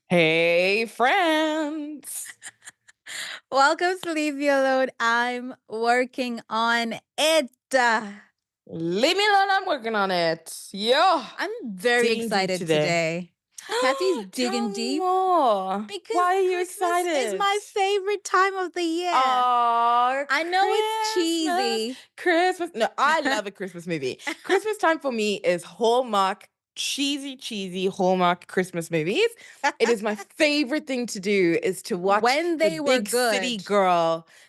Hey, friends. Welcome to Leave Me Alone. I'm working on it. Leave me alone. I'm working on it. Yo, I'm very digging deep excited today. today. Kathy's Tell digging me deep more. because Why are you Christmas is excited? my favorite time of the year. Oh, I know it's Christmas. cheesy. Christmas. No, I love a Christmas movie. Christmas time for me is Hallmark, cheesy Hallmark Christmas movies. It is my favorite thing to do is to watch When they were good.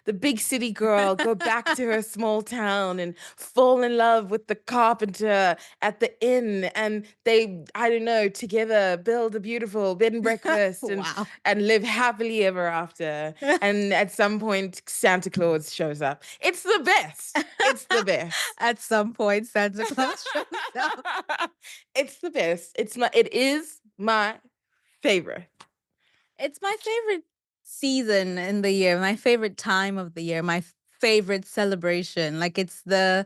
the big city girl go back to her small town and fall in love with the carpenter at the inn, and they, I don't know, together build a beautiful bed and breakfast and Wow. live happily ever after. And at some point, Santa Claus shows up. It's the best. It's the best. At some point, Santa Claus shows up. It's the best. It is my favorite. It's my favorite season in the year, my favorite time of the year, my favorite celebration. Like it's the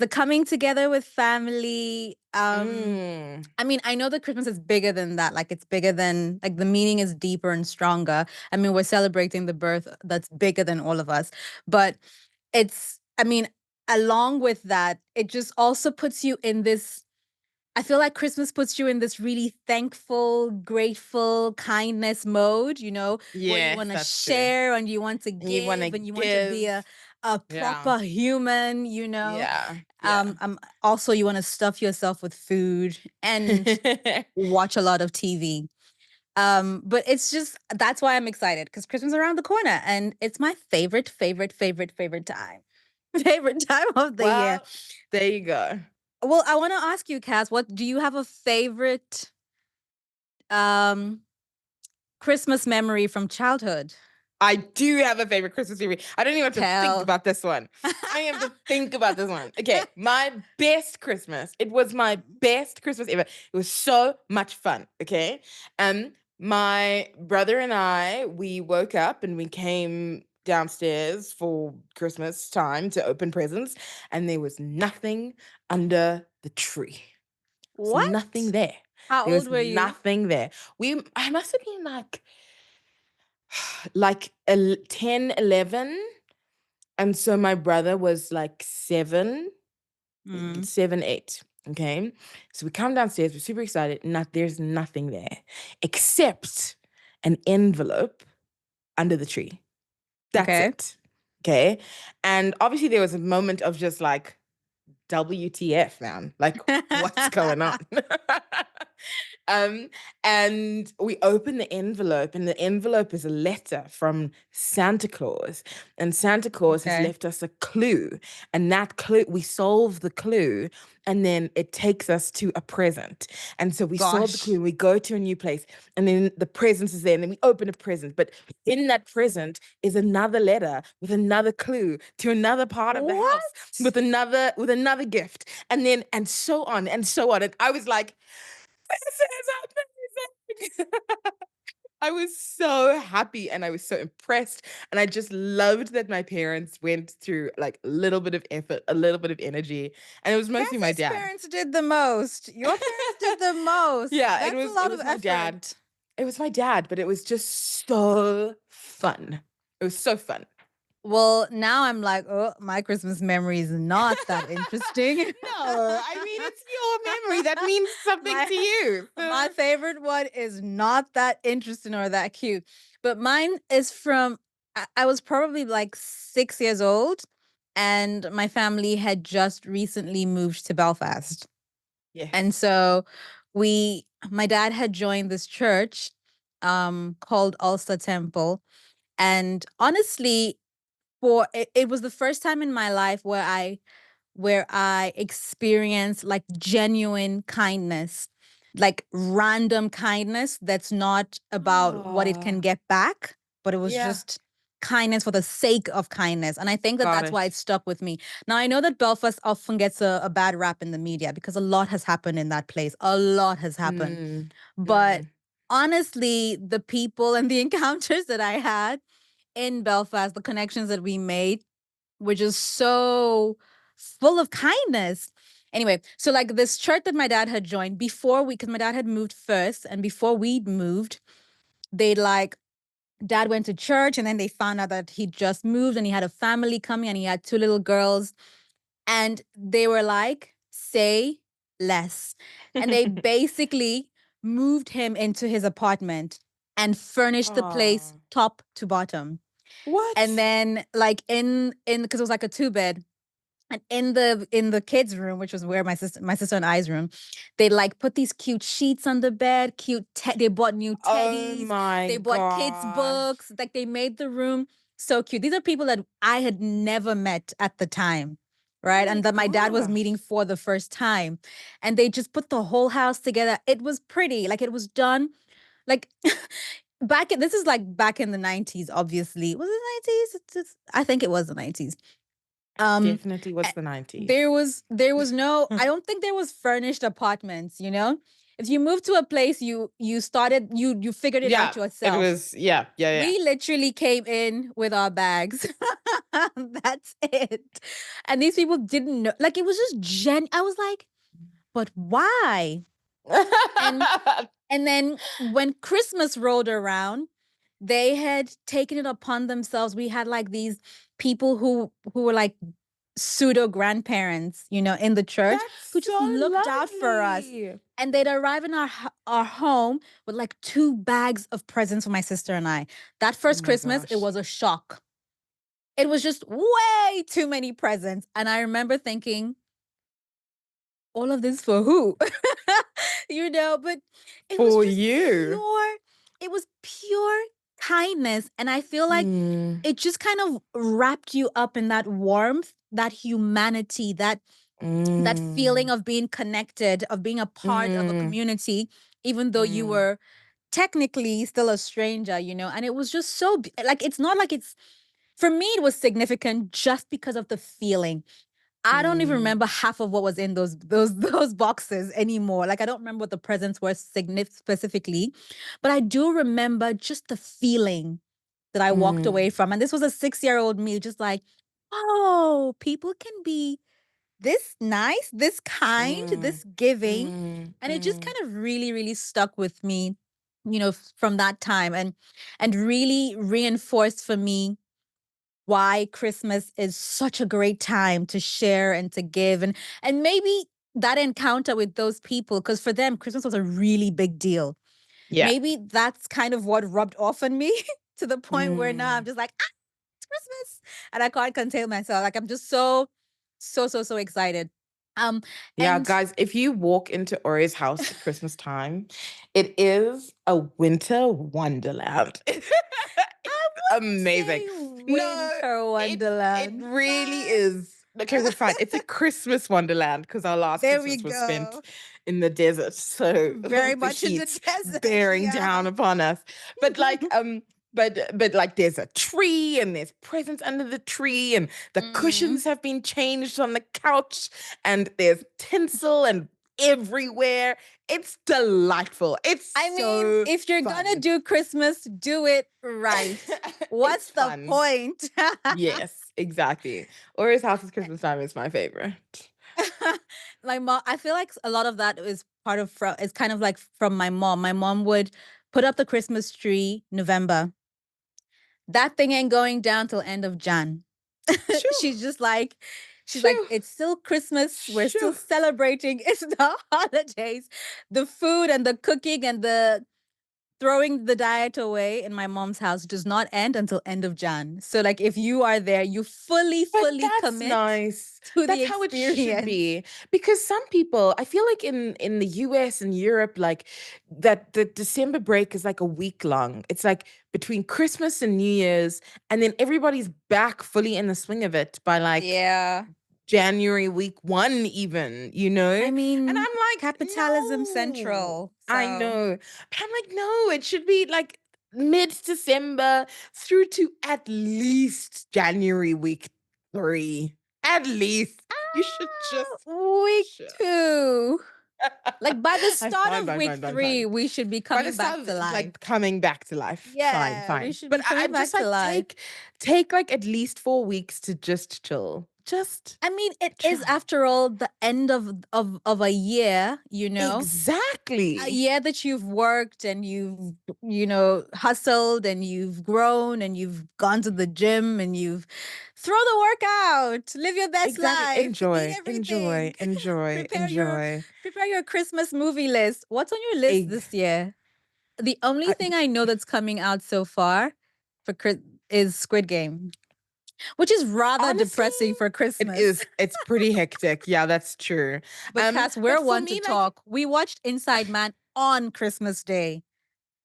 coming together with family. Mm. I mean, I know that Christmas is bigger than that. Like it's bigger than like the meaning is deeper and stronger. I mean, we're celebrating the birth that's bigger than all of us. But I mean, along with that, it just also puts you in this I feel like Christmas puts you in this really thankful, grateful, kindness mode, where you Yes, want to that's true. share and you want to And you want to give and you want to be give. a Yeah. proper human. Yeah. Yeah. Also you want to stuff yourself with food and watch a lot of TV. But it's just that's why I'm excited because Christmas is around the corner and it's my favorite time. Favorite time of the year. Well, there you go. Well, I want to ask you, Cass, what do you have a favorite um Christmas memory from childhood? I do have a favorite Christmas movie. I don't even have to think Tell. about this one. I don't even have to think about this one. Okay, my best Christmas. It was my best Christmas ever. It was so much fun. Okay, my brother and I, we woke up and we came downstairs for Christmas time to open presents, and there was nothing under the tree. There was nothing What? there. How There old was were you? nothing there. I must have been like 10, 11. And so my brother was like Mm, 7, 8. Okay. So we come downstairs, we're super excited. There's nothing there except an envelope under the tree. That's okay. it. Okay. And obviously there was a moment of just like, WTF, man? Like, what's going on? um, and we open the envelope, and the envelope is a letter from Santa Claus. And Santa Claus has Okay. left us a clue. And that clue, we solve the clue, and then it takes us to a present. And so we solve the clue, Gosh. and we go to a new place, and then the present is there, and then we open a present. But in that present is another letter with another clue to another part of the house What? with another gift, and then and so on and so on. And I was like, this is amazing. I was so happy and I was so impressed. And I just loved that my parents went through like a little bit of effort, a little bit of energy. And it was mostly my Cassie's dad. parents did the most. Your parents did the most. Yeah, That's a it lot of was my dad. effort. It was my dad, but it was just so fun. It was so fun. Well, now I'm like, oh, my Christmas memory is not that interesting. No, I mean it's your memory. That means something my to you. my So favorite one is not that interesting or that cute. But mine is from I was probably like 6 years old, and my family had just recently moved to Belfast. And yes. so my dad had joined this church called Ulster Temple. And honestly, it was the first time in my life where I experienced like genuine kindness, like random kindness that's not about what it can Oh, get back, but it was yeah. just kindness for the sake of kindness. And I think that Got that's why it. it stuck with me. Now, I know that Belfast often gets a bad rap in the media because a lot has happened in that place. A lot has happened. Mm, But mm. honestly, the people and the encounters that I had in Belfast, the connections that we made, were just so full of kindness. Anyway, so like this church that my dad had joined before because my dad had moved first, and before we'd moved, They like dad went to church and then they found out that he just moved and he had a family coming and he had two little girls. And they were like, say less. And they basically moved him into his apartment and furnished the place Oh, top to bottom. And what? then like in because it was like a two bed, and in the kids room, which was where my sister and I's room, they like put these cute sheets on the bed, they bought new Oh teddies, my they bought kids gosh. books, like they made the room so cute. These are people that I had never met at the time, Oh right? my And that my dad was meeting gosh. for the first time, and they just put the whole house together. It was pretty, like it was done like this is like back in the 90s, obviously. Was it 90s? I think it was the 90s. Um, Definitely was a- the 90s. there was no, I don't think there was furnished apartments, you know? If you moved to a place, you figured it out Yeah, it yourself. was, yeah, yeah, yeah. We literally came in with our bags. That's it. And these people didn't know, like it was just I was like, but why? And and then when Christmas rolled around, they had taken it upon themselves. We had like these people who were like pseudo grandparents, in the church, That's who just so looked out for us. lovely. And they'd arrive in our home with like two bags of presents for my sister and I. That Oh first my Christmas, it gosh. was a shock. It was just way too many presents. And I remember thinking, all of this for who? But it was For just you. it was pure kindness. And I feel like Mm, it just kind of wrapped you up in that warmth, that humanity, that feeling mm, of being connected, of being a part of a mm, community, even though you mm, were technically still a stranger, and it was just like it's not like it's for me it was significant just because of the feeling. I don't even mm, remember half of what was in those boxes anymore. Like I don't remember what the presents were specifically, but I do remember just the feeling that I walked mm, away from. And this was a 6-year-old me, just like, oh, people can be this nice, this kind, mm, this giving. mm, And it just mm, kind of really, really stuck with me, from that time, and really reinforced for me why Christmas is such a great time to share and to give, and maybe that encounter with those people, because for them Christmas was a really big deal. yeah. Maybe that's kind of what rubbed off on me to the point where now I'm Mm. just like, it's Christmas, and I can't contain myself. Like I'm just so so so so excited. Um Yeah, and guys, if you walk into Ori's house at Christmas time, it is a winter wonderland. I It's wouldn't amazing. say No, winter it wonderland, really but is. Okay, we're fine. It's a Christmas wonderland because our last there we Christmas was spent go. in the desert. So Very the much in the heat desert, bearing down yeah. upon us. But but like there's a tree and there's presents under the tree and the Mm. cushions have been changed on the couch and there's tinsel and everywhere. It's delightful. It's I mean, so if you're gonna fun. do Christmas, do it right. It's What's the fun. point? Yes, exactly. Ori's house at Christmas time is my favorite. My mom, I feel like a lot of that is is kind of like from my mom. My mom would put up the Christmas tree November. That thing ain't going down till end of Jan. Sure, She's like, sure, it's still Christmas. We're still sure. celebrating. It's the holidays. The food and the cooking and the throwing the diet away in my mom's house does not end until end of Jan. So like if you are there, you fully, But fully that's commit nice. to the That's how it should experience. be. Because some people, I feel like in the US and Europe, like that the December break is like a week long. It's like between Christmas and New Year's, and then everybody's back fully in the swing of it by like Yeah. January week one, even, you know? I And mean, I'm like, capitalism no, central. I So know. But I'm like, no, it should be like mid-December through to at least January week three. At least. You should just week chill. 2. Like by the I'm start fine, of fine, week fine, fine, 3, fine. we should be By the coming back time to life. like coming back to life. Fine, Yeah, we fine. should But be I coming back just to like life. take like at least 4 weeks to just chill. just I mean, it is chill. after all the end of a year, a Exactly. year that you've worked and you've hustled and you've grown and you've gone to the gym and you've throw the workout, live your best Exactly. life, eat Enjoy, everything. enjoy, enjoy, prepare your enjoy. prepare your Christmas movie list. What's on your list Egg. this year? The only thing I know that's coming out so far for is Squid Game, which is rather Honestly, depressing for it Christmas. is. It's pretty hectic. Yeah, that's true. But Cass, But we're for one to me, like, talk. We watched Inside Man on Christmas Day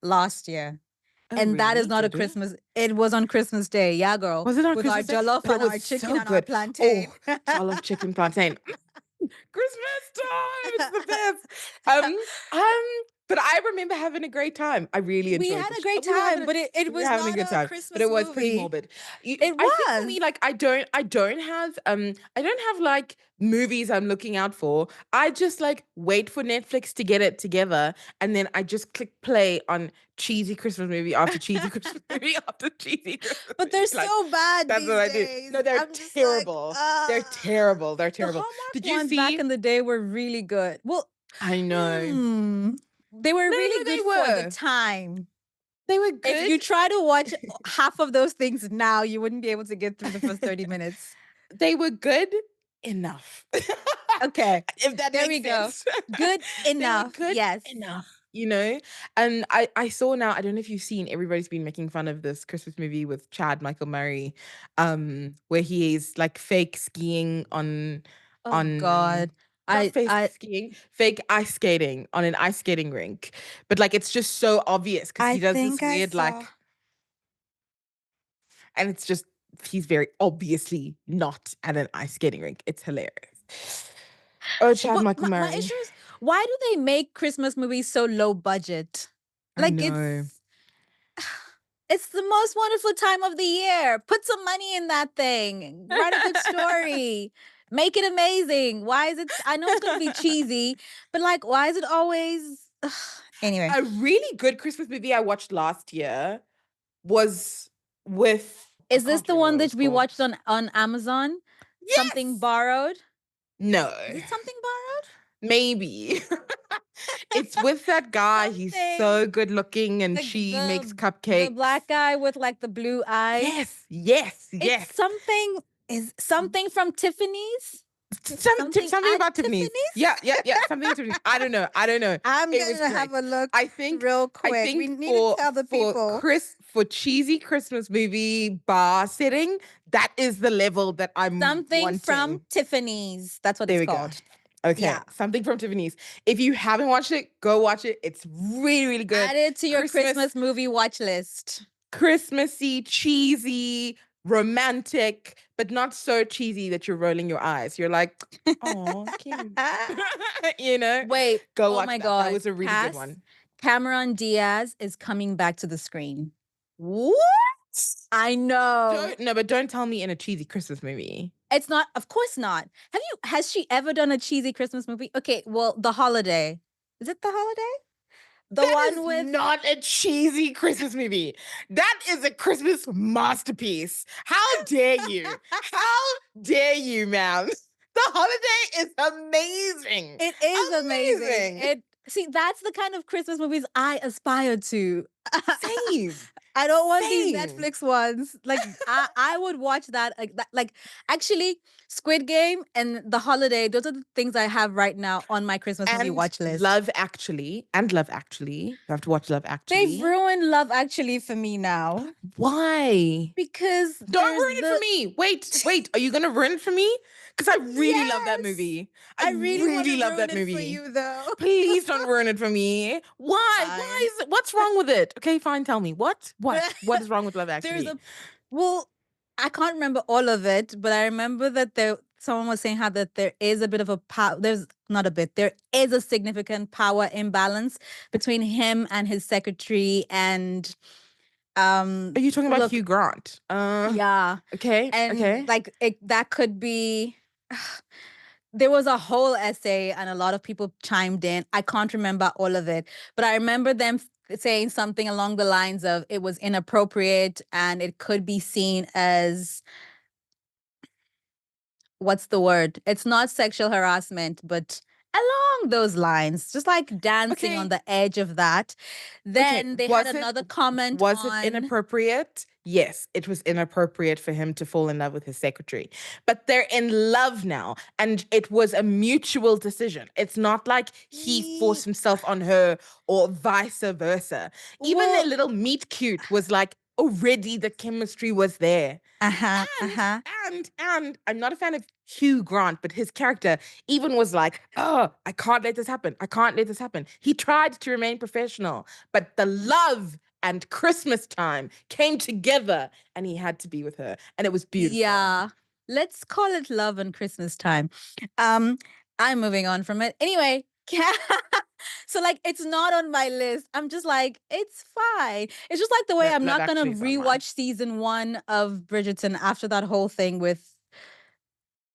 last year. oh And that is really? not a Did we? Christmas. It was on Christmas Day. Yeah, girl. Was it on With our Christmas Day? jollof But it and was our chicken so and our good. Oh, plantain. jollof chicken plantain. Christmas time. It's the best. Um, but I remember having a great time. I really We enjoyed had the a show. great time, but it We were was having a not good a time, but Christmas it was pretty movie. morbid. It I think for was. me, like I don't have like movies I'm looking out for. I just like wait for Netflix to get it together, and then I just click play on cheesy Christmas movie after cheesy Christmas movie after cheesy Christmas But they're movie. Like so bad that's what these I do. days. No, they're I'm just like, terrible. They're terrible. They're the terrible. Hallmark Did you ones back see? in the day were really good. Well, I know. they were No, really no, good they for the were. time. They were If good. you try to watch half of those things now, you wouldn't be able to get through the first 30 minutes. They were good enough. Okay. If that There makes we go. sense. Good They were enough. good Yes. enough, you know? And I saw now, I don't know if you've seen, everybody's been making fun of this Christmas movie with Chad Michael Murray, where he is like fake skiing Oh on God. not fake I skiing, fake ice skating on an ice skating rink. But like it's just so obvious because I he does this think I weird saw. like, and it's just he's very obviously not at an ice skating rink. It's hilarious. Oh, Chad But Michael my Murray. issue is, why do they make Christmas movies so low budget? I Like know. it's the most wonderful time of the year. Put some money in that thing. Write a good story. Make it amazing. Why is it? I know it's going to be cheesy, but like, why is it always? Anyway, A really good Christmas movie I watched last year was with I is this can't the remember one what it that was we called. watched on Amazon? Something Yes. borrowed. No. Is it something borrowed? Maybe. It's with that guy. He's Something. so good looking and The she makes the cupcakes. black guy with like the blue eyes. Yes, yes, It's yes. something. Is something from Tiffany's? Something Something at about Tiffany's. Tiffany's? Yeah, yeah, yeah. Something at Tiffany's. I don't know. I don't know. I'm It was gonna have great. a look I think real I quick. We think need to tell the people. For cheesy Christmas movie bar setting, that is the level that I'm Something from wanting. Tiffany's. That's what There it's we go. called. Okay, Yeah. something from Tiffany's. If you haven't watched it, go watch it. It's really, really good. Add it to your Christmas, Christmas movie watch list. Christmassy, cheesy, romantic, but not so cheesy that you're rolling your eyes. You're like, oh, cute. You know? Wait, Go oh watch my that. That God. was a really good Cass, one. Cameron Diaz is coming back to the screen. What? I know. Don't no, but don't tell me in a cheesy Christmas movie. It's not, of course not. Has she ever done a cheesy Christmas movie? Okay, well, The Holiday. Is it The Holiday? The That is one with not a cheesy Christmas movie. That is a Christmas masterpiece. How dare you? How dare you, ma'am? The Holiday is amazing. it is amazing. Amazing. That's the kind of Christmas movies I aspire to. Same. I don't want these Same. Netflix ones. Like I would watch that like actually Squid Game and The Holiday, those are the things I have right now on my Christmas movie And watch list. Love Actually. And Love Actually. You have to watch Love They've Actually. ruined Love Actually for me now Why? because Don't there's ruin it for the me. Wait. Are you gonna ruin it for me? Because I really love that yes. movie. I I really want really to love ruin that it for movie. you though. Please don't ruin it for me. Why? Why Fine. is it? What's wrong with it? Okay, fine. Tell me what. What is wrong with Love There's Actually? a well, I can't remember all of it, but I remember that someone was saying how that there is a bit of a power. There's not a bit. There is a significant power imbalance between him and his secretary, and Are you talking about look, Hugh Grant? yeah, Okay, and okay. like that could be. There was a whole essay and a lot of people chimed in. I can't remember all of it, but I remember them saying something along the lines of it was inappropriate and it could be seen as what's the word? It's not sexual harassment, but along those lines, just like dancing on Okay. the edge of that. Okay. Then they had another comment Was it on, inappropriate? Yes, it was inappropriate for him to fall in love with his secretary. But they're in love now, and it was a mutual decision. It's not like he forced "Ye- himself on her or vice versa. Even their well, little meet cute was like already the chemistry was there. uh-huh, And uh-huh. and I'm not a fan of Hugh Grant, but his character even was like, "Oh, I can't let this happen. I can't let this happen." He tried to remain professional, but the love and Christmas time came together, and he had to be with her, and it was beautiful. Yeah. Let's call it love and Christmas time. Um, I'm moving on from it. Anyway, so like it's not on my list. I'm just like, it's fine. It's just like the way No, I'm Love not gonna Actually is on mine. rewatch season one of Bridgerton after that whole thing with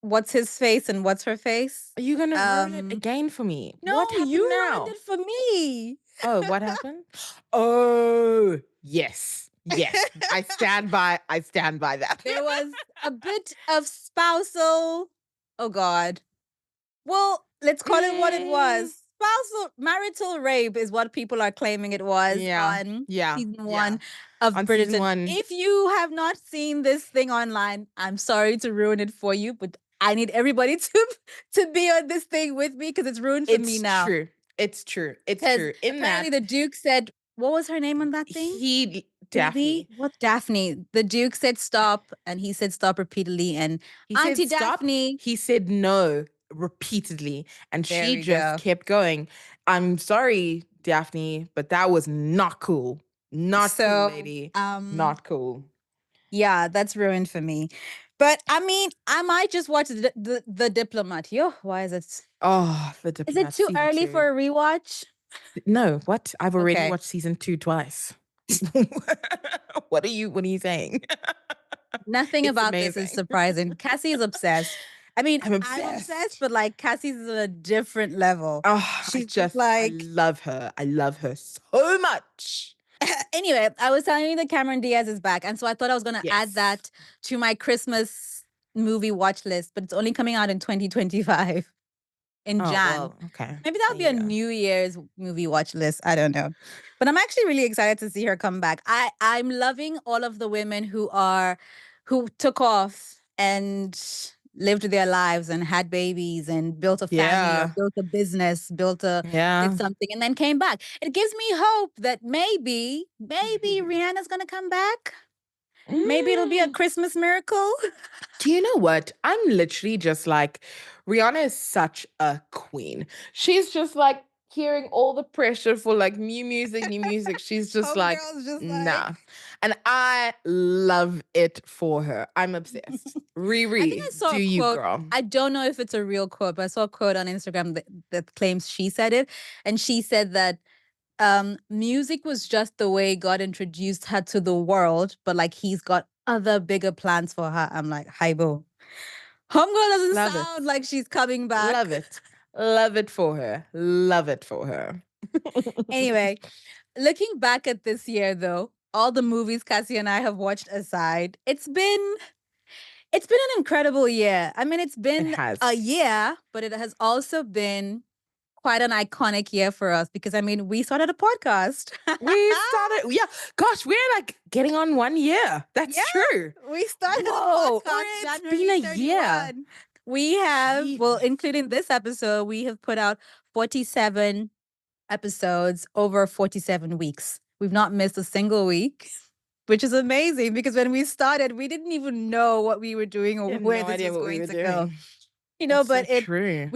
what's his face and what's her face. Are you gonna ruin it Um, again for me? no, What you happened ruined now? it for me. Oh, what happened? Oh, yes. Yes. I stand by that. There was a bit of spousal. Oh God. Well, let's call it what it Mm, was. Spousal marital rape is what people are claiming it was yeah. on Yeah. season Yeah. one of On season Bridgerton. one, If you have not seen this thing online, I'm sorry to ruin it for you, but I need everybody to be on this thing with me because it's ruined for me it's now. true. It's true. It's Because true. In apparently the that, Duke said, what was her name on that thing? Phoebe? Daphne, What Daphne? The Duke said stop, and he said stop repeatedly. And he said Auntie stop. Daphne, He said no repeatedly. And there she we just go. kept going. I'm sorry, Daphne, but that was not cool. Not cool, So, lady. Not cool. yeah, that's ruined for me. But I mean, I might just watch the Diplomat. Yo, why is it? Oh, The Is it Diplomat too season early two. for a rewatch? No, what? I've already Okay, watched season two twice. What are you saying? nothing It's about this is amazing. surprising. Cassie is obsessed. I mean, I'm I'm obsessed, obsessed. but like Cassie's is on a different level. Oh, She's just I like, love her. I love her so much. anyway, I was telling you that Cameron Diaz is back. And so I thought I was going to add Yes. that to my Christmas movie watch list, but it's only coming out in 2025 in Oh, Jan. well, okay. Maybe that There would be you a go. New Year's movie watch list. I don't know. But I'm actually really excited to see her come back. I'm loving all of the women who took off and lived their lives and had babies and built a family or Yeah. built a business, did Yeah. something and then came back. It gives me hope that maybe Rihanna's gonna come back. Maybe it'll be a Mm. Christmas miracle. Do you know what? I'm literally just like, Rihanna is such a queen. She's just like hearing all the pressure for like new music, new music. She's just like, Homegirl's just nah. like, And I love it for her. I'm obsessed. I think Riri, I saw do a you, quote. girl? I don't know if it's a real quote, but I saw a quote on Instagram that claims she said it. And she said that music was just the way God introduced her to the world, but like he's got other bigger plans for her. I'm like, hi, boo. Homegirl doesn't Love sound it. like she's coming Love back. it. Love it for her. Love it for her. Anyway, looking back at this year though, all the movies Cassie and I have watched aside, it's been an incredible year. I mean, it's It been a has. year, but it has also been quite an iconic year for us because I mean, we started a podcast. We started, yeah, gosh, we're like getting on 1 year. Yeah, That's true. we started a Whoa, podcast it's been January a year. 31. We have, well, Jeez. including this episode, we have put out 47 episodes over 47 weeks. We've not missed a single week, which is amazing because when we started, we didn't even know what we were doing or You had where no this idea was what we going were to go. doing. You know, That's so but it true.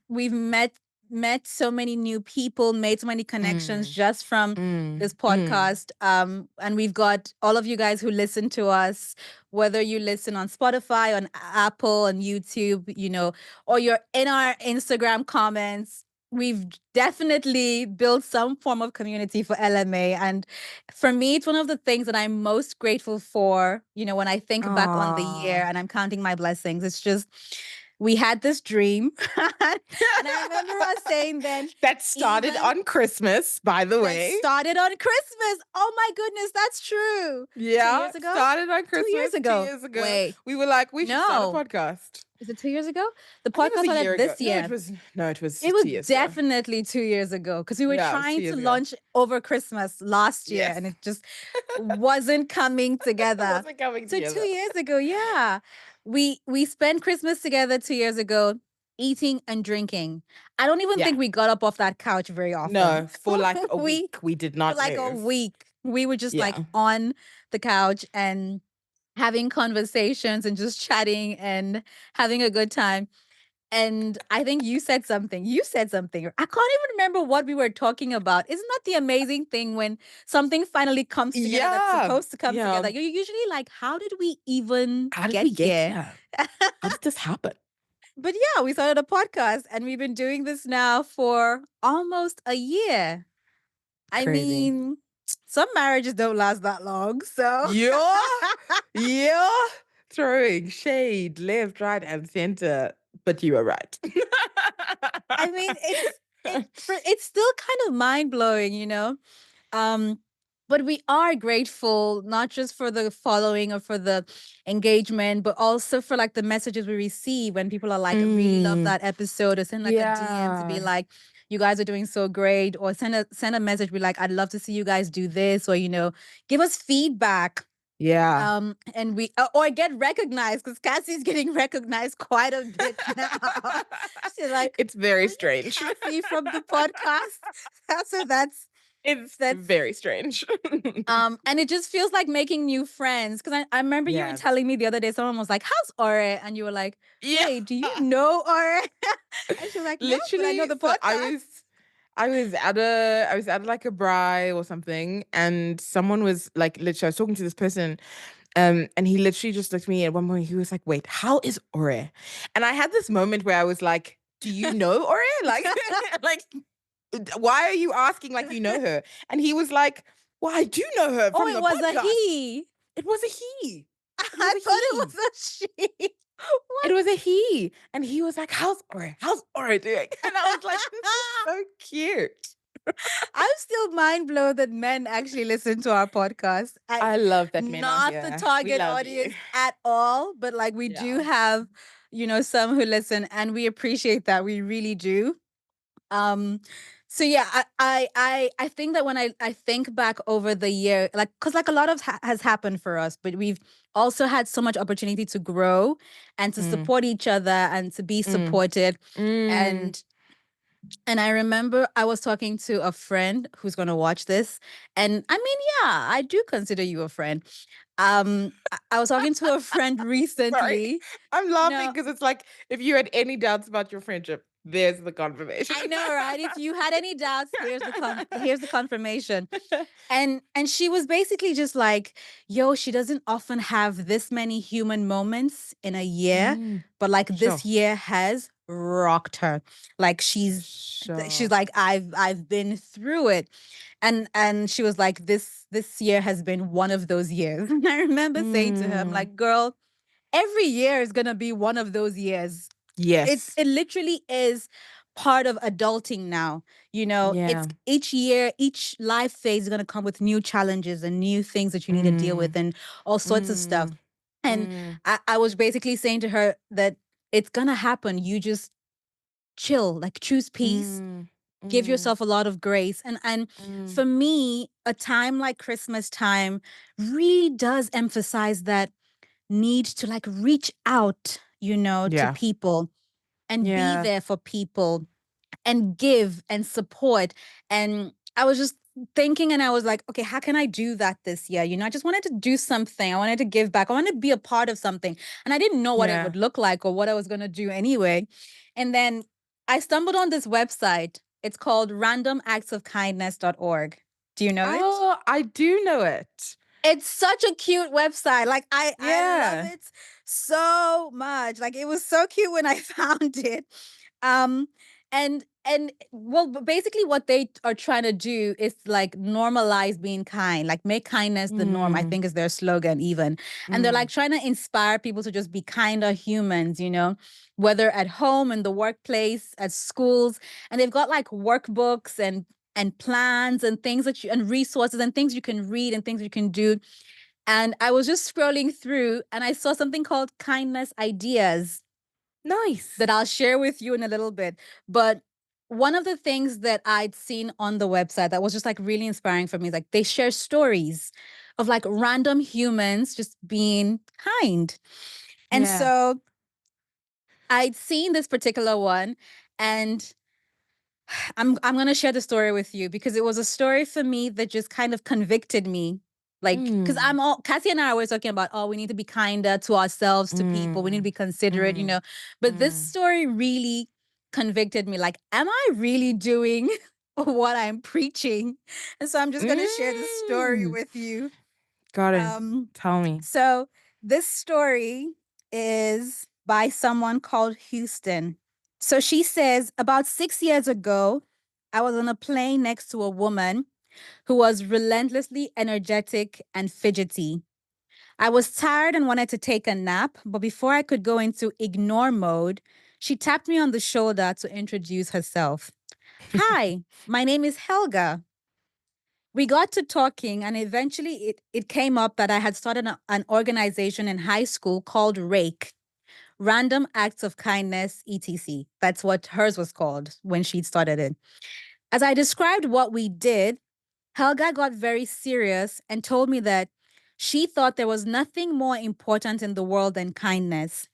we've met so many new people, made so many connections Mm, just from this mm, mm. podcast. And we've got all of you guys who listen to us, whether you listen on Spotify, on Apple, on YouTube, or you're in our Instagram comments. We've definitely built some form of community for LMA. And for me, it's one of the things that I'm most grateful for, when I think back on the year Aw. and I'm counting my blessings. It's just, we had this dream. And I remember us saying then, That started even on Christmas, by the that way. started on Christmas. Oh my goodness, that's true. 2 Yeah, years ago? started on 2 years Christmas two ago. years ago. Wait, We were like, we should start a no. podcast. Is it 2 years ago? The I think it was podcast a year started ago. this No, it year. was no, it was It was 2 years ago. definitely 2 years ago because we were Yeah, it was 2 trying to years ago. launch over Christmas last year, Yes. and it just wasn't coming It together. wasn't coming So 2 together. years ago, yeah, we spent Christmas together 2 years ago, eating and drinking. I don't even Yeah. think we got up off that couch very often. No, for like a We week, we did for not like a move. week, we were just like Yeah. on the couch and having conversations and just chatting and having a good time. And I think you said something. You said something. I can't even remember what we were talking about. Isn't that the amazing thing when something finally comes together that's Yeah. supposed to come Yeah. together? You're usually like, how did we even How did get we get here? here? How did this happen? But yeah, we started a podcast and we've been doing this now for almost a year. I Crazy. mean, some marriages don't last that long. So Yeah. Yeah. Throwing shade left, right, and center. But you are right. I mean, it's still kind of mind blowing, you know. Um, but we are grateful not just for the following or for the engagement, but also for like the messages we receive when people are like, really love Mm, that episode, or send like a DM to be yeah. like, you guys are doing so great, or send a message be like, I'd love to see you guys do this, or give us feedback. Yeah. And we or get recognized because Cassie's getting recognized quite a bit now. She's like, It's very are you strange. Cassie from the podcast? So It's that's very strange. and it just feels like making new friends. Cause I remember you were Yes. telling me the other day, someone was like, how's Ore? And you were like, Yeah. wait, do you know Ore? And she was like, no, but I know Literally, the so podcast. I was at like a braai or something, and someone was like literally I was talking to this person, and he literally just looked at me at one point, he was like, wait, how is Ore? And I had this moment where I was like, do you know Ore? Like like why are you asking like you know her? And he was like, well, I do know her Oh, from it the was a podcast. he. It was a he. It was I a thought it he. was a she. It What? was a he. And he was like, how's Ore? How's Ore doing? And I was like, this is so cute. I'm still mind blown that men actually listen to our podcast. I love that men are Not the here. We target love you. audience at all, but like we do Yeah. have, some who listen, and we appreciate that. We really do. Um, so yeah, I think that when I think back over the year, like, because like a lot of has happened for us, but we've also had so much opportunity to grow and to Mm, support each other and to be mm, supported. mm. And I remember I was talking to a friend who's going to watch this. And I mean, yeah, I do consider you a friend. I was talking to a friend Sorry. recently. I'm laughing No, because it's like if you had any doubts about your friendship, there's the confirmation. I know, right? If you had any doubts, here's the confirmation. And she was basically just like, yo, she doesn't often have this many human moments in a year, Mm, but like sure. this year has rocked her. Like she's Sure. like, I've been through it. And she was like, this year has been one of those years. And I remember saying to her, I'm Mm, like, girl, every year is gonna be one of those years. yes. It literally is part of adulting now. It's Yeah. each year, each life phase is going to come with new challenges and new things that you need to deal with Mm, and all sorts of stuff. mm, And mm, I was basically saying to her that it's going to happen. You just chill, like choose peace, mm, give mm, yourself a lot of grace. And mm. for me, a time like Christmas time really does emphasize that need to like reach out, to Yeah. people and be Yeah. there for people and give and support. And I was just thinking, and I was like, okay, how can I do that this year? I just wanted to do something. I wanted to give back. I wanted to be a part of something. And I didn't know what it Yeah. would look like or what I was going to do anyway. And then I stumbled on this website. It's called randomactsofkindness.org. Do you know it? Oh, I do know it. It's such a cute website. Like I love Yeah. it so much. Like it was so cute when I found it. Um and well, basically what they are trying to do is like normalize being kind, like make kindness the norm, I Mm, think is their slogan even. And they're like mm, trying to inspire people to just be kinder humans, whether at home, in the workplace, at schools. And they've got like workbooks and plans and things and resources and things you can read and things you can do. And I was just scrolling through and I saw something called kindness ideas. Nice. that I'll share with you in a little bit. But one of the things that I'd seen on the website that was just like really inspiring for me is like they share stories of like random humans just being kind. And Yeah. so I'd seen this particular one, and I'm gonna share the story with you because it was a story for me that just kind of convicted me. Like, because Mm, Cassie and I are always talking about, oh, we need to be kinder to ourselves, to people, we need to mm, be considerate, you mm, know. But this mm, story really convicted me. Like, am I really doing what I'm preaching? And so I'm just gonna share the story mm. with you. Got it. Um, Tell me. so this story is by someone called Houston. So she says, about 6 years ago, I was on a plane next to a woman who was relentlessly energetic and fidgety. I was tired and wanted to take a nap, but before I could go into ignore mode, she tapped me on the shoulder to introduce herself. Hi, my name is Helga. We got to talking, and eventually it came up that I had started an organization in high school called Rake, Random Acts of Kindness, etc. That's what hers was called when she started it. As I described what we did, Helga got very serious and told me that she thought there was nothing more important in the world than kindness.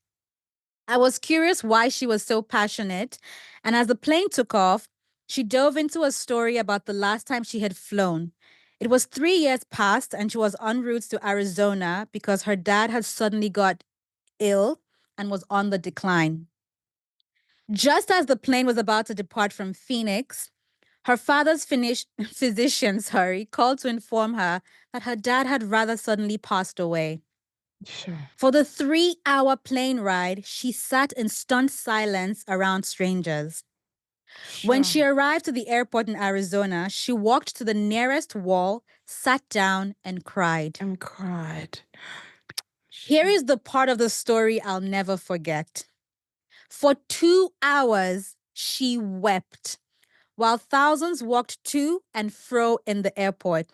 I was curious why she was so passionate, and as the plane took off, she dove into a story about the last time she had flown. It was 3 years past, and she was en route to Arizona because her dad had suddenly got ill and was on the decline. Just as the plane was about to depart from Phoenix, her father's physician, called to inform her that her dad had rather suddenly passed away. Sure. For the 3 hour plane ride, she sat in stunned silence around strangers. When Sure. she arrived to the airport in Arizona, she walked to the nearest wall, sat down, and cried. And cried. Here Sure. is the part of the story I'll never forget. For 2 hours, she wept while thousands walked to and fro in the airport.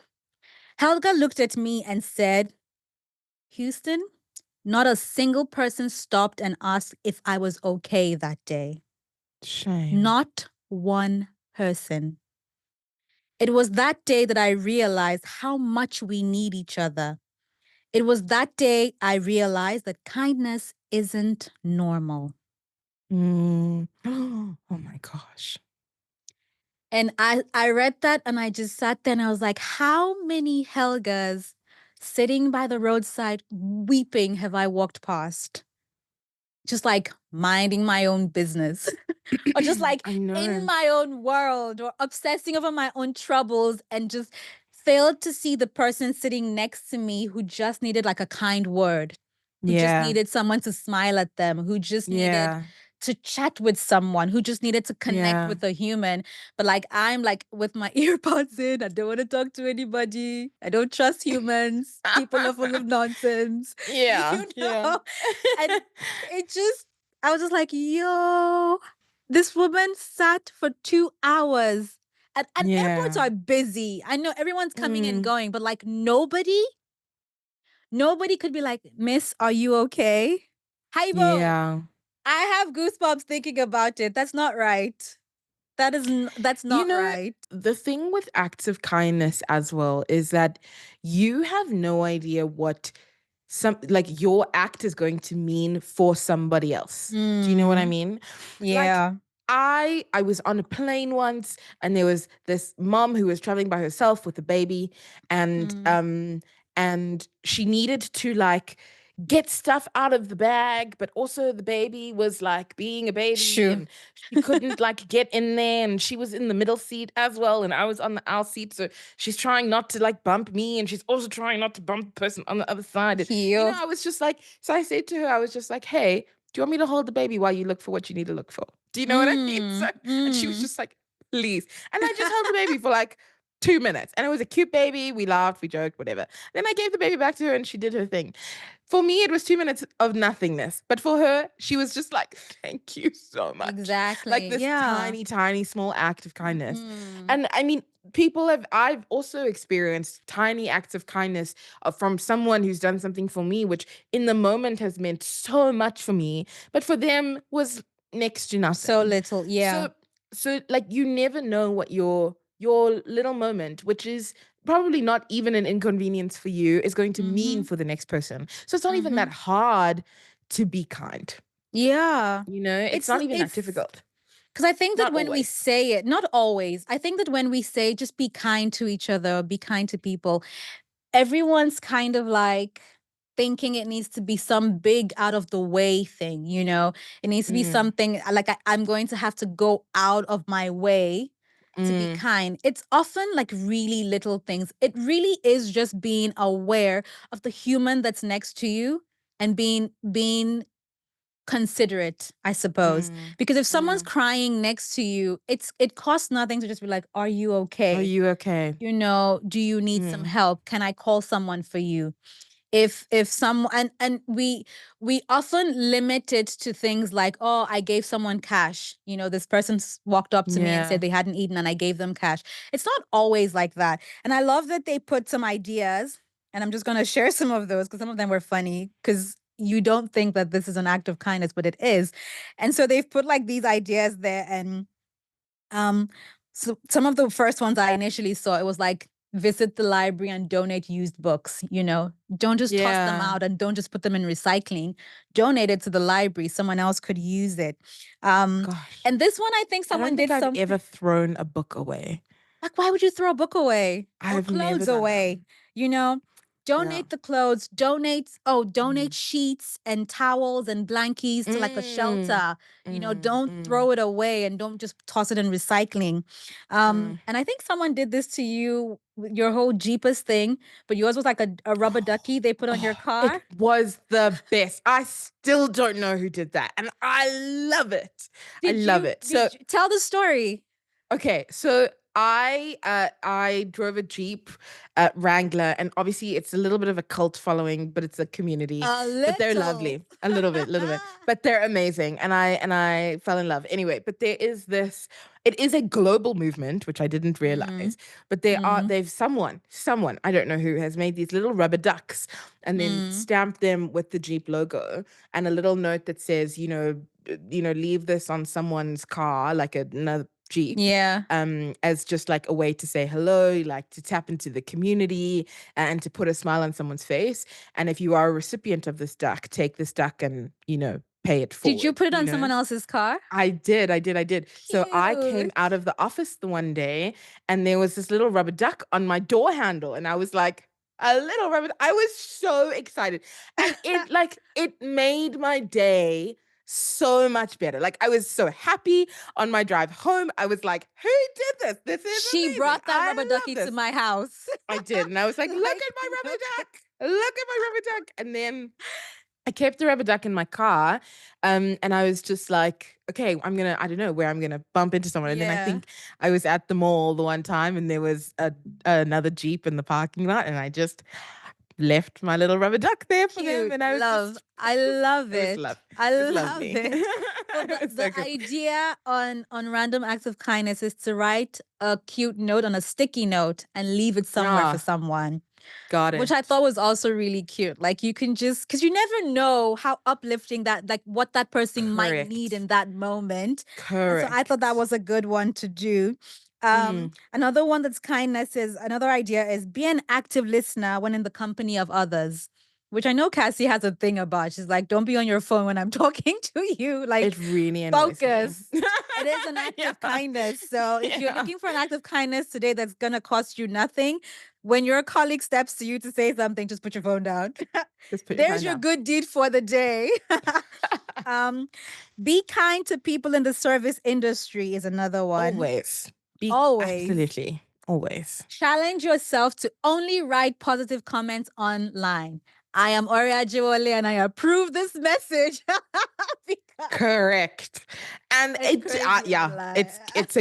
Helga looked at me and said, Houston, not a single person stopped and asked if I was okay that day. Shame. Not one person. It was that day that I realized how much we need each other. It was that day I realized that kindness isn't normal. Mm. Oh my gosh. And I read that and I just sat there and I was like, how many Helgas sitting by the roadside weeping have I walked past? Just like minding my own business. Or just like I in know. my own world or obsessing over my own troubles and just failed to see the person sitting next to me who just needed like a kind word, who just Yeah. needed someone to smile at them, who just needed Yeah. to chat with someone, who just needed to connect Yeah. with a human. But like I'm like with my earpods in, I don't want to talk to anybody. I don't trust humans. People are full of nonsense, Yeah. you Yeah. know? And it just I was just like, yo, this woman sat for 2 hours. And airports Yeah. are busy. I know everyone's coming and Mm. going, but like nobody could be like, Miss, are you okay? Haibo, Yeah. I have goosebumps thinking about it. That's not right. That's You not know, right. the thing with acts of kindness as well is that you have no idea what some like your act is going to mean for somebody else. Do you know what I Mm, mean? Like yeah. I was on a plane once and there was this mom who was traveling by herself with a baby and Mm, and she needed to like get stuff out of the bag, but also the baby was like being a baby sure. and she couldn't like get in there and she was in the middle seat as well and I was on the aisle seat, so she's trying not to like bump me and she's also trying not to bump the person on the other side. And, Heal. I was just like, so I said to her, I was just like, hey, do you want me to hold the baby while you look for what you need to look for? Do you know what I mean? So, and she was Mm. just like, please. And I just held the baby for like 2 minutes. And it was a cute baby. We laughed, we joked, whatever. Then I gave the baby back to her and she did her thing. For me, it was 2 minutes of nothingness. But for her, she was just like, thank you so much. Like Exactly. this Yeah. tiny, tiny, small act of kindness. Mm. And I mean, I've also experienced tiny acts of kindness from someone who's done something for me, which in the moment has meant so much for me, but for them was next to So nothing. little. Yeah. So, so like you never know what your little moment, which is probably not even an inconvenience for you, is going to mean Mm-hmm. for the next person. So it's not even Mm-hmm. that hard to be kind. Yeah. It's not even that It's difficult. because I think that Not when we always. say it, not always, I think that when we say just be kind to each other, be kind to people, everyone's kind of like thinking it needs to be some big out of the way thing, you know? It needs to be Mm, something like I'm going to have to go out of my way to be mm, kind. It's often like really little things. It really is just being aware of the human that's next to you and being considerate, I suppose. mm, Because if someone's mm. crying next to you, it costs nothing to just be like, "Are you Are okay? you okay? You know, do you need some Mm, help? Can I call someone for you?" If some and we often limit it to things like, "Oh, I gave someone cash. You know, this person walked up to me and said yeah. they hadn't eaten and I gave them cash." It's not always like that. And I love that they put some ideas, and I'm just going to share some of those because some of them were funny because you don't think that this is an act of kindness, but it is. And so they've put like these ideas there, and um, so some of the first ones I initially saw, it was like visit the library and donate used books, you know. Don't just toss them Yeah. out and don't just put them in recycling. Donate it to the library. Someone else could use it. Um, Gosh. and this one I think I don't someone think did I've something ever thrown a book away. like, why would you throw a book away or I've never clothes done that. away? You know, Yeah. donate the clothes, donate Mm. sheets and towels and blankets to like a Mm. shelter. You know, Mm. don't Mm. throw it away and don't just toss it in recycling. Mm. And I think someone did this to you with your whole Jeepers thing, but yours was like a rubber ducky they put on your Oh, it car. was the best. I still don't know who did that. And I love it. I love it. So Did you tell the story? okay, so I drove a Jeep Wrangler, and obviously it's a little bit of a cult following, but it's a community. A But they're little. lovely, little bit. But they're amazing, and I fell in love. Anyway, but there is this. It is a global movement, which I didn't Mm, realize. But mm, they've someone I don't know who has made these little rubber ducks and then mm. stamped them with the Jeep logo and a little note that says, leave this on someone's car, like another Jeep, Yeah. as just like a way to say hello, like to tap into the community and to put a smile on someone's face. And if you are a recipient of this duck, take this duck and, pay it Did you forward, put it on someone else's car? I did. So I came Cute. out of the office the one day and there was this little rubber duck on my door handle. And I was like, a little rubber. I was so excited. And it made my day so much better. Like I was so happy on my drive home. I was like, who did this? This is She amazing. brought that rubber I love ducky to this. my house. I did. And I was like, look Like, at my rubber look. duck. Look at my rubber duck. And then I kept the rubber duck in my car, and I was just like, okay, I don't know where I'm gonna bump into someone. And then I Yeah. think I was at the mall the one time, and there was another Jeep in the parking lot, and I just left my little rubber duck there for them, Cute. and I was Love. just, I love it was it. love, I it was love lovely, it. Well, it was so the good. idea on random acts of kindness is to write a cute note on a sticky note and leave it somewhere for Ah, someone. got Which I it. thought was also really cute. Like you can just because you never know how uplifting that like what that person might need Correct, in that moment. And so I thought that correct. was a good one to do. Mm. Another one that's kindness is another idea is be an active listener when in the company of others. Which I know Cassie has a thing about. She's like, don't be on your phone when I'm talking to you. It Like, really annoys me. focus. It is an act Yeah, of kindness. So if you're yeah. looking for an act of kindness today that's gonna cost you nothing, when your colleague steps to you to say something, just put your phone down. Just put your There's phone your down. good deed for the day. um, be kind to people in the service industry is another one. Always. Be Always. absolutely always. Challenge yourself to only write positive comments online. I am Oria Jiwole and I approve this message because Correct. And It's crazy. I yeah, lie. it's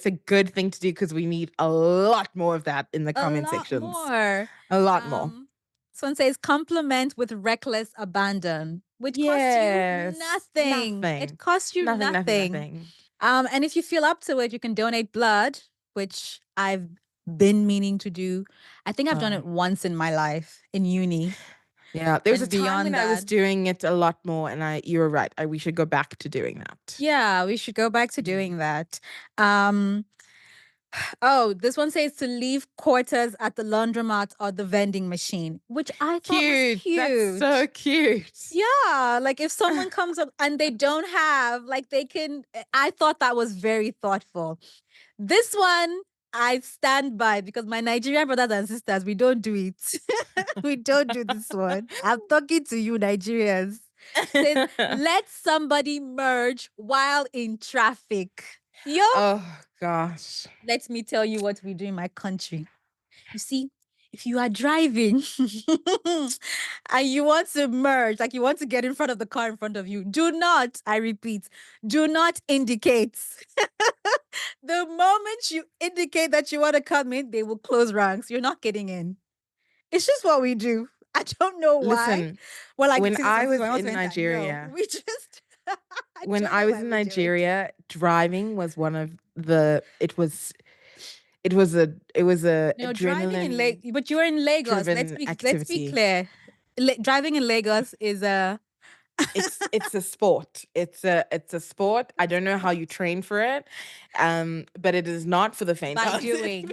a good thing to do because we need a lot more of that in the A comment lot sections. more. A lot more. Um, this one says compliment with reckless abandon, which costs you Yes. nothing. It Nothing. costs you Nothing, nothing, nothing. nothing. And if you feel up to it, you can donate blood, which I've been meaning to do. I think I've done Uh, it once in my life in uni. yeah. There was a And time when beyond I was that, doing it a lot more, and you were right. We should go back to doing that. yeah, we should go back to Mm. doing that. Um, oh, this one says to leave quarters at the laundromat or the vending machine, which I thought was Cute. That's so cute. cute. Yeah, like if someone comes up and they don't have, like they can, I thought that was very thoughtful. This one I stand by because my Nigerian brothers and sisters, we don't do it. We don't do this one. I'm talking to you, Nigerians. Says, let somebody merge while in traffic. Yo, Oh gosh. let me tell you what we do in my country. You see, if you are driving and you want to merge, like you want to get in front of the car in front of you, do not, I repeat, do not indicate. The moment you indicate that you want to come in, they will close ranks. You're not getting in. It's just what we do. I don't know why. Listen, We're like, when see this I one, see this was one, I want to in enter. No, Nigeria, we just, I when don't I know was why in we do it. Nigeria, driving was one of the it was a No, driving in adrenaline But you're in Lagos. driven Let's be activity. clear. Driving in Lagos is a It's a sport. It's a sport. I don't know how you train for it, but it is not for the by faint-hearted. doing.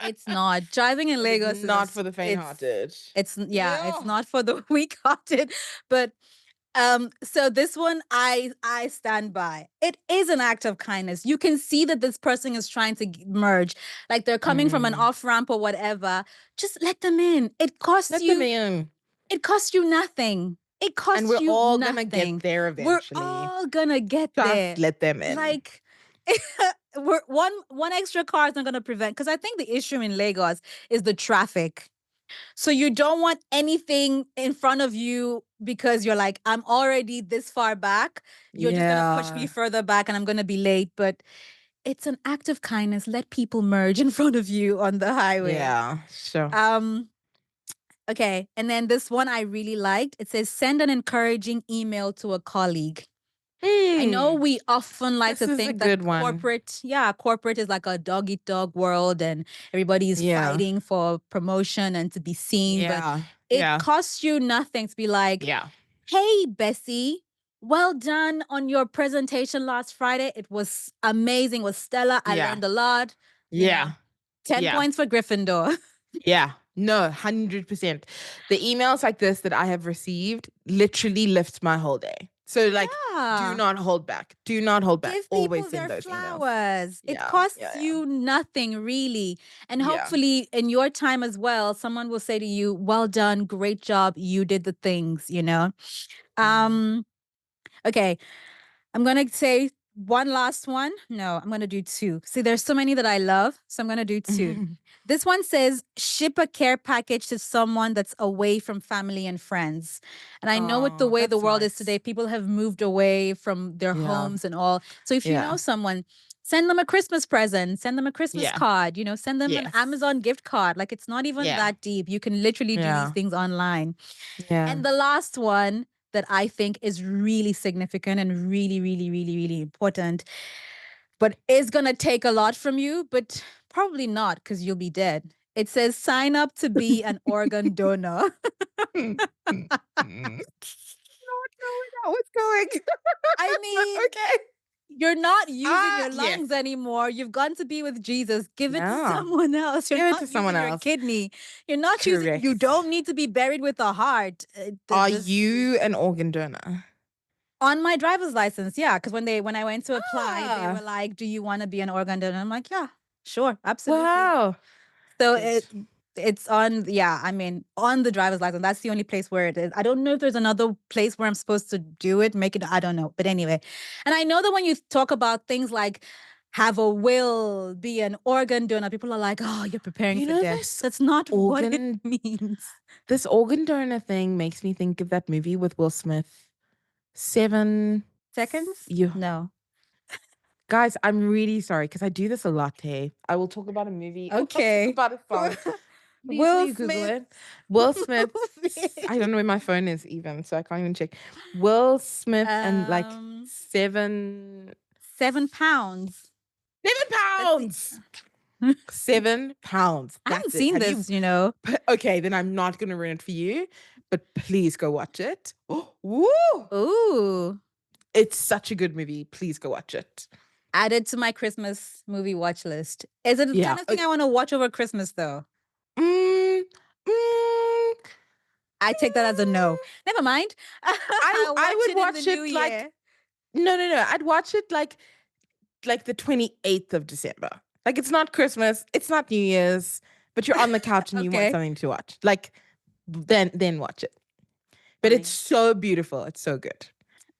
It's not. Driving in It is Lagos is not for the faint-hearted. it's yeah, it's Yeah. not for the weak-hearted. But so this one I stand by. It is an act of kindness. You can see that this person is trying to merge. Like they're coming from an Mm. off-ramp or whatever. Just let them in. Let them in. It costs you nothing. It And costs we're you all gonna get nothing. there We're eventually. all gonna get Just there. let them in. Like one extra car is not gonna prevent, because I think the issue in Lagos is the traffic. So you don't want anything in front of you because you're like, I'm already this far back. You're just gonna push me Yeah. further back and I'm gonna be late. But it's an act of kindness. Let people merge in front of you on the highway. Yeah. Sure. Um, okay. And then this one I really liked. It says send an encouraging email to a colleague. I know Mm, we often like this to is a think that good one. corporate is like a dog eat dog world and everybody is Yeah. fighting for promotion and to be seen, but Yeah. it Yeah. costs you nothing to be like, Yeah. hey, Bessie, well done on your presentation last Friday. It was amazing. It was stellar. I Yeah. learned a lot. You know, Yeah. 10 Yeah. points for Gryffindor. Yeah. No, 100%. The emails like this that I have received literally lift my whole day. So like do Yeah. not hold back. Do not hold back. Give Always people send their those emails. flowers. It Yeah. costs Yeah. you nothing, really. And Yeah. hopefully, in your time as well, someone will say to you, well done, great job. You did the things, you know? Yeah. Um, okay. I'm going to say one last one. No, I'm going to do two. See, there's so many that I love. So I'm going to do two. This one says ship a care package to someone that's away from family and friends. And I know with the Oh, way the that's world is today, nice. people have moved away from their Yeah. homes and all. So if you know Yeah. someone, send them a Christmas present, send them a Christmas Yeah. card, send them an Yes. Amazon gift card. Like it's not even Yeah. that deep. You can literally do these Yeah. things online. Yeah. And the last one that I think is really significant and really, really, really, really important, but is going to take a lot from you, but probably not because you'll be dead. It says sign up to be an organ donor. No, where that was going. I mean, Okay. you're not using your Yes. lungs anymore. You've gone to be with Jesus. Give it to Yeah. someone else. You're Give it not to someone using your else. kidney. You're not you Correct. don't need to be buried with a heart. Are you an organ donor? On my driver's license, yeah. Because when I went to apply, they were Ah, like, "Do you want to be an organ donor?" I'm like, "Yeah, sure, absolutely." wow. So Good. it's on, yeah. I mean, on the driver's license. That's the only place where it is. I don't know if there's another place where I'm supposed to do it, make it. I don't know, but anyway. And I know that when you talk about things like have a will, be an organ donor, people are like, "Oh, you're preparing You for know death." That's not what it organ means. this organ donor thing makes me think of that movie with Will Smith. Seven. seconds? You No. guys, I'm really sorry because I do this a lot. Hey, I will talk about a movie or I'll talk Okay. about a song. Please, will Will you Google Smith it? Will Smith. movie. I don't know where my phone is even, so I can't even check. Will Smith and like Um, seven 7 pounds. seven Let's see. pounds. 7 pounds. I haven't That's it. seen Have you? this. Okay, then I'm not gonna ruin it for you, but please go watch it. Oh, woo! Ooh. It's such a good movie. Please go watch it. Added to my Christmas movie watch list. Is it the Yeah. kind of thing I want to watch over Christmas though? Mm, mm, I take that as a no. Never mind. I'll I watch would it in the watch new it like year. no. I'd watch it like the 28th of December. Like it's not Christmas, it's not New Year's, but you're on the couch and you want Okay. something to watch. Like then watch it. But it's Fine. so beautiful. It's so good.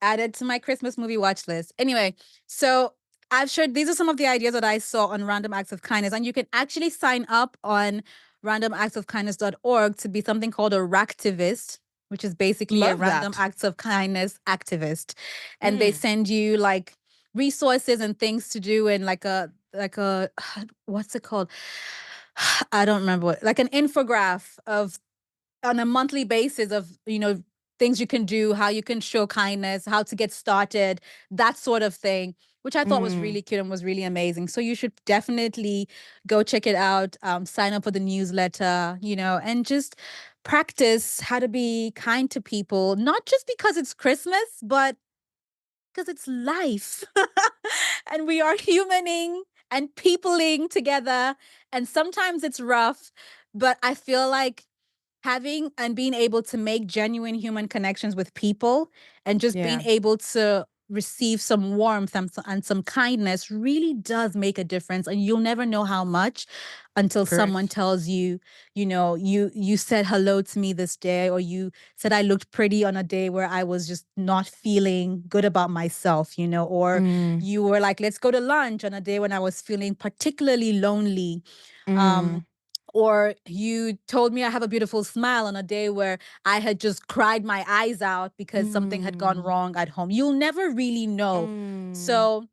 Added to my Christmas movie watch list. Anyway, so I've shared these are some of the ideas that I saw on Random Acts of Kindness, and you can actually sign up on randomactsofkindness.org to be something called a racktivist, which is basically a Love random that. acts of kindness activist, and they Mm. send you like resources and things to do and like a what's it called? I don't remember like an infograph of on a monthly basis of things you can do, how you can show kindness, how to get started, that sort of thing, which I thought was Mm. really cute and was really amazing. So you should definitely go check it out, sign up for the newsletter, and just practice how to be kind to people, not just because it's Christmas, but because it's life. And we are humaning and peopling together, and sometimes it's rough, but I feel like having and being able to make genuine human connections with people and just being Yeah. able to receive some warmth and some kindness really does make a difference, and you'll never know how much until someone Correct. tells you, you said hello to me this day, or you said I looked pretty on a day where I was just not feeling good about myself, or Mm. you were like, let's go to lunch on a day when I was feeling particularly lonely. Mm. um or you told me I have a beautiful smile on a day where I had just cried my eyes out because something had gone Mm. wrong at home. You'll never really know. Mm. So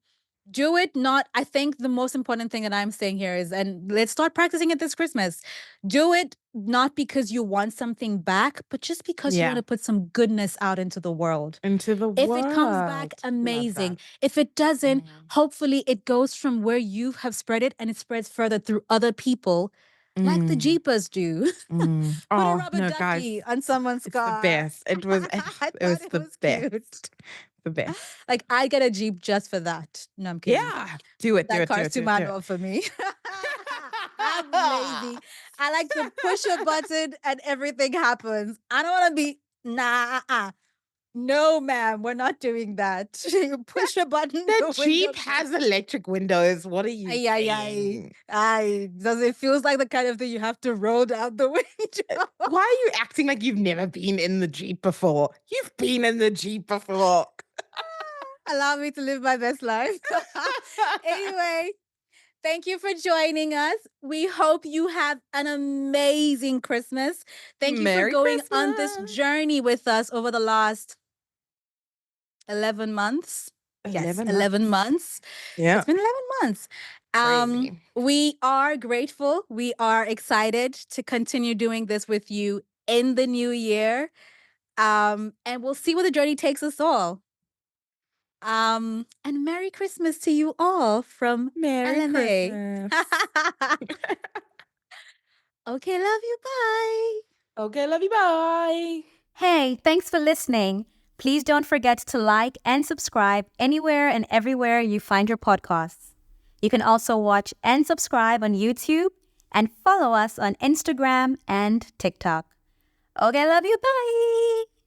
do it not. I think the most important thing that I'm saying here is, and let's start practicing it this Christmas. Do it not because you want something back, but just because you want Yeah. to put some goodness out into the world. Into the If it comes back, world. Love amazing. that. If it doesn't, Mm. hopefully it goes from where you have spread it and it spreads further through other people, like the Mm. Jeepers do. Mm. Put a Oh rubber no, guys. ducky on someone's It's the car. best. It was I it thought was it the was cute. best. The best. Like, I get a Jeep just for that. No, I'm kidding. Yeah. Do it, do That it, do car's it, too do it, do manual for me. I'm lazy. I like to push a button and everything happens. I don't want to be, nah, no, ma'am, we're not doing that. You push a button, The the window Jeep goes. has electric windows. What are you Ay, ay, ay. saying? Ay, does it feels like the kind of thing you have to roll down the window? Why are you acting like you've never been in the Jeep before? You've been in the Jeep before. Allow me to live my best life. Anyway, thank you for joining us. We hope you have an amazing Christmas. Thank you for Merry going on this Christmas. journey with us over the last 11 months. Yes, 11 11 months. months. Yeah. It's been 11 months. Crazy. We are grateful. We are excited to continue doing this with you in the new year. And we'll see where the journey takes us all. And Merry Christmas to you all from Merry LMA. Christmas. Okay, love you. Bye. Okay, love you. Bye. Hey, thanks for listening. Please don't forget to like and subscribe anywhere and everywhere you find your podcasts. You can also watch and subscribe on YouTube and follow us on Instagram and TikTok. Okay, love you. Bye.